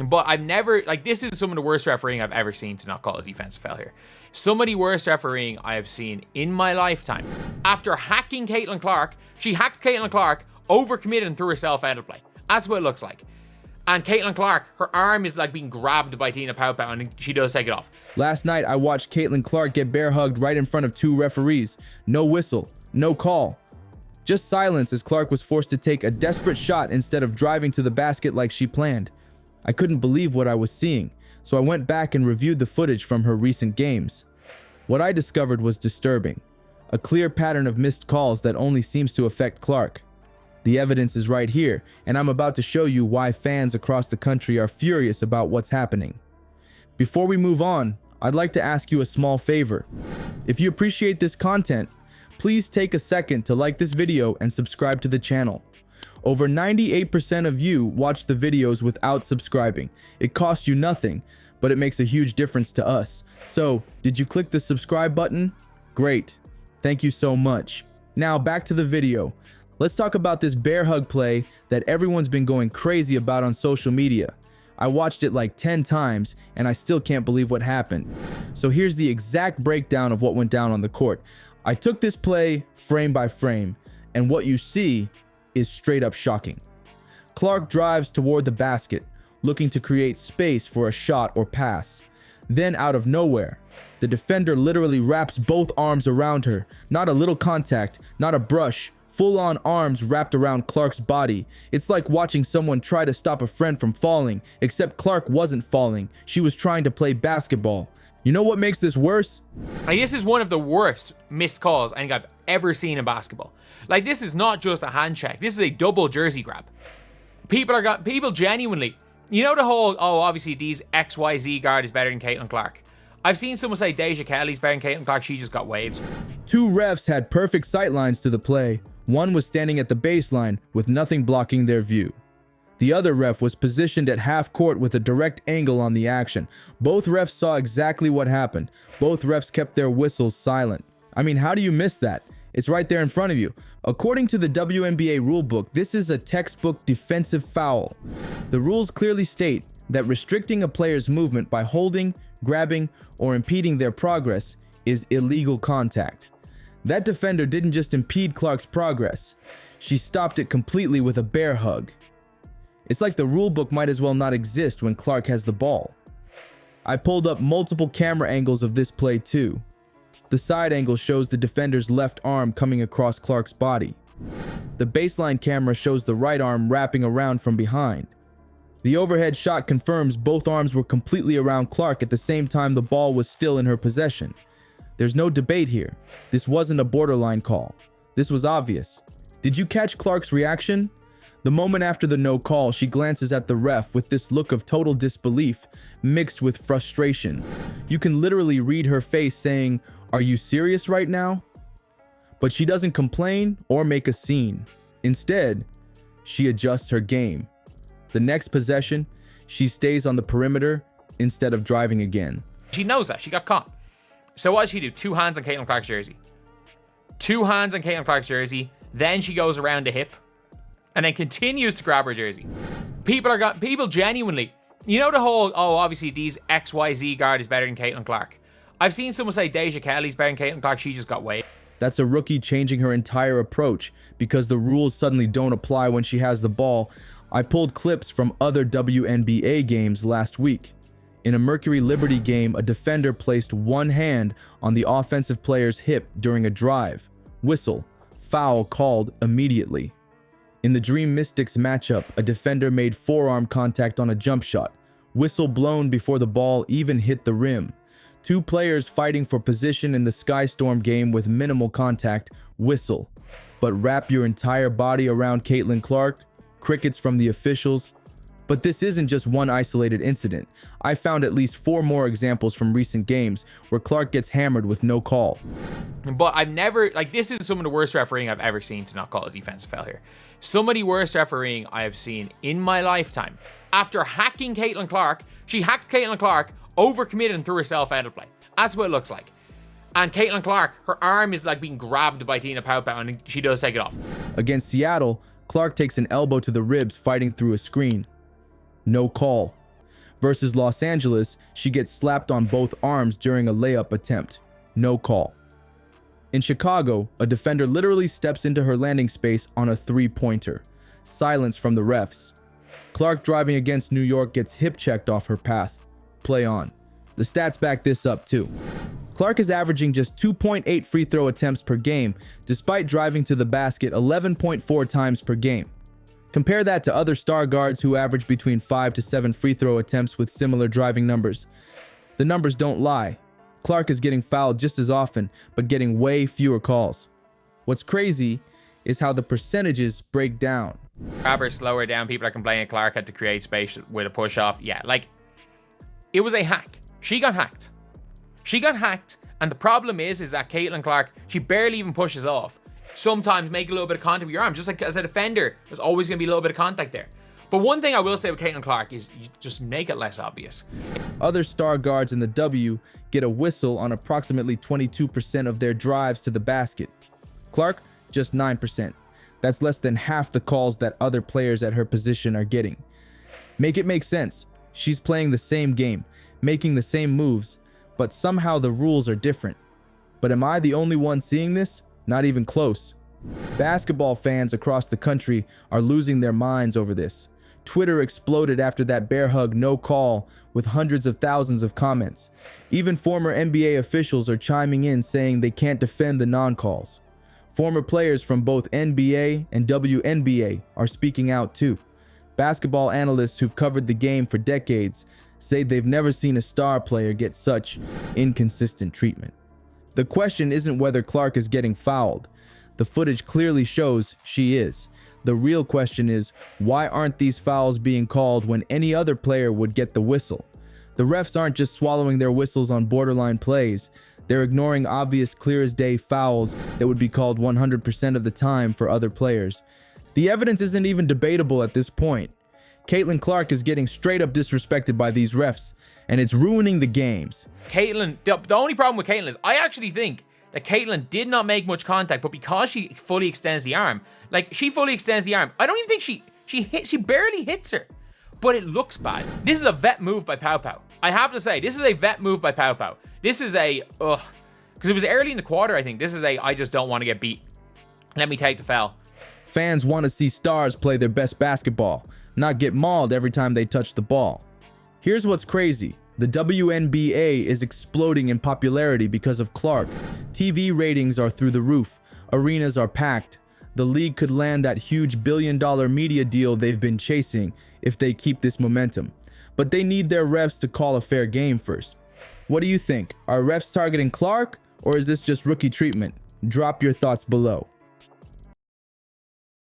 But I've never, like, this is some of the worst refereeing I've ever seen to not call a defensive foul here. Some of the worst refereeing I have seen in my lifetime. After hacking Caitlin Clark, she hacked Caitlin Clark, overcommitted and threw herself out of play. That's what it looks like. And Caitlin Clark, her arm is like being grabbed by Tina Pau Pau, and she does take it off. Last night, I watched Caitlin Clark get bear hugged right in front of 2 referees. No whistle, no call. Just silence as Clark was forced to take a desperate shot instead of driving to the basket like she planned. I couldn't believe what I was seeing, so I went back and reviewed the footage from her recent games. What I discovered was disturbing. A clear pattern of missed calls that only seems to affect Clark. The evidence is right here, and I'm about to show you why fans across the country are furious about what's happening. Before we move on, I'd like to ask you a small favor. If you appreciate this content, please take a second to like this video and subscribe to the channel. Over 98% of you watch the videos without subscribing. It costs you nothing, but it makes a huge difference to us. So, did you click the subscribe button? Great. Thank you so much. Now back to the video. Let's talk about this bear hug play that everyone's been going crazy about on social media. I watched it like 10 times and I still can't believe what happened. So here's the exact breakdown of what went down on the court. I took this play frame by frame, and what you see is straight up shocking. Clark drives toward the basket, looking to create space for a shot or pass. Then out of nowhere, the defender literally wraps both arms around her. Not a little contact, not a brush, full-on arms wrapped around Clark's body. It's like watching someone try to stop a friend from falling, except Clark wasn't falling. She was trying to play basketball. You know what makes this worse? Like, this is one of the worst missed calls I think I've ever seen in basketball. Like, this is not just a hand check. This is a double jersey grab. People genuinely, you know the whole, oh, obviously these XYZ guard is better than Caitlin Clark. I've seen someone say Deja Kelly's better than Caitlin Clark. She just got waved. 2 refs had perfect sight lines to the play. One was standing at the baseline with nothing blocking their view. The other ref was positioned at half court with a direct angle on the action. Both refs saw exactly what happened. Both refs kept their whistles silent. I mean, how do you miss that? It's right there in front of you. According to the WNBA rulebook, this is a textbook defensive foul. The rules clearly state that restricting a player's movement by holding, grabbing, or impeding their progress is illegal contact. That defender didn't just impede Clark's progress. She stopped it completely with a bear hug. It's like the rulebook might as well not exist when Clark has the ball. I pulled up multiple camera angles of this play too. The side angle shows the defender's left arm coming across Clark's body. The baseline camera shows the right arm wrapping around from behind. The overhead shot confirms both arms were completely around Clark at the same time the ball was still in her possession. There's no debate here. This wasn't a borderline call. This was obvious. Did you catch Clark's reaction? The moment after the no call, she glances at the ref with this look of total disbelief mixed with frustration. You can literally read her face saying, "Are you serious right now?" But she doesn't complain or make a scene. Instead, she adjusts her game. The next possession, she stays on the perimeter instead of driving again. She knows that. She got caught. So what does she do? 2 hands on Caitlin Clark's jersey. 2 hands on Caitlin Clark's jersey. Then she goes around the hip and then continues to grab her jersey. People genuinely, you know the whole, oh, obviously these XYZ guard is better than Caitlin Clark. I've seen someone say Deja Kelly's better than Caitlin Clark. She just got waved. That's a rookie changing her entire approach because the rules suddenly don't apply when she has the ball. I pulled clips from other WNBA games last week. In a Mercury Liberty game, a defender placed one hand on the offensive player's hip during a drive. Whistle. Foul called immediately. In the Dream Mystics matchup, a defender made forearm contact on a jump shot. Whistle blown before the ball even hit the rim. 2 players fighting for position in the Skystorm game with minimal contact. Whistle. But wrap your entire body around Caitlin Clark? Crickets from the officials. But this isn't just one isolated incident. I found at least 4 more examples from recent games where Clark gets hammered with no call. But I've never, like, this is some of the worst refereeing I've ever seen to not call a defensive foul here. Some of the worst refereeing I have seen in my lifetime. After hacking Caitlin Clark, she hacked Caitlin Clark, overcommitted and threw herself out of play. That's what it looks like. And Caitlin Clark, her arm is like being grabbed by Tina Pau Pau, and she does take it off. Against Seattle, Clark takes an elbow to the ribs fighting through a screen. No call. Versus Los Angeles, she gets slapped on both arms during a layup attempt. No call. In Chicago, a defender literally steps into her landing space on a three-pointer. Silence from the refs. Clark driving against New York gets hip-checked off her path. Play on. The stats back this up too. Clark is averaging just 2.8 free throw attempts per game, despite driving to the basket 11.4 times per game. Compare that to other star guards who average between 5 to 7 free throw attempts with similar driving numbers. The numbers don't lie. Clark is getting fouled just as often, but getting way fewer calls. What's crazy is how the percentages break down. Grab her, slow her down. People are complaining Clark had to create space with a push off. Yeah, like, it was a hack. She got hacked. She got hacked, and the problem is that Caitlin Clark, she barely even pushes off. Sometimes make a little bit of contact with your arm. Just like as a defender, there's always going to be a little bit of contact there. But one thing I will say with Caitlin Clark is you just make it less obvious. Other star guards in the W get a whistle on approximately 22% of their drives to the basket. Clark, just 9%. That's less than half the calls that other players at her position are getting. Make it make sense. She's playing the same game, making the same moves, but somehow the rules are different. But am I the only one seeing this? Not even close. Basketball fans across the country are losing their minds over this. Twitter exploded after that bear hug no call with hundreds of thousands of comments. Even former NBA officials are chiming in saying they can't defend the non-calls. Former players from both NBA and WNBA are speaking out too. Basketball analysts who've covered the game for decades say they've never seen a star player get such inconsistent treatment. The question isn't whether Clark is getting fouled. The footage clearly shows she is. The real question is, why aren't these fouls being called when any other player would get the whistle? The refs aren't just swallowing their whistles on borderline plays. They're ignoring obvious clear-as-day fouls that would be called 100% of the time for other players. The evidence isn't even debatable at this point. Caitlin Clark is getting straight up disrespected by these refs, and it's ruining the games. Caitlin, the only problem with Caitlin is I actually think that Caitlin did not make much contact, but because she fully extends the arm, I don't even think she barely hits her. But it looks bad. This is a vet move by Pow Pow. I have to say, this is a vet move by Pow Pow. This is a, because it was early in the quarter, I think. This is a, I just don't want to get beat. Let me take the foul. Fans want to see stars play their best basketball, not get mauled every time they touch the ball. Here's what's crazy. The WNBA is exploding in popularity because of Clark. TV ratings are through the roof. Arenas are packed. The league could land that huge billion-dollar media deal they've been chasing if they keep this momentum. But they need their refs to call a fair game first. What do you think? Are refs targeting Clark, or is this just rookie treatment? Drop your thoughts below.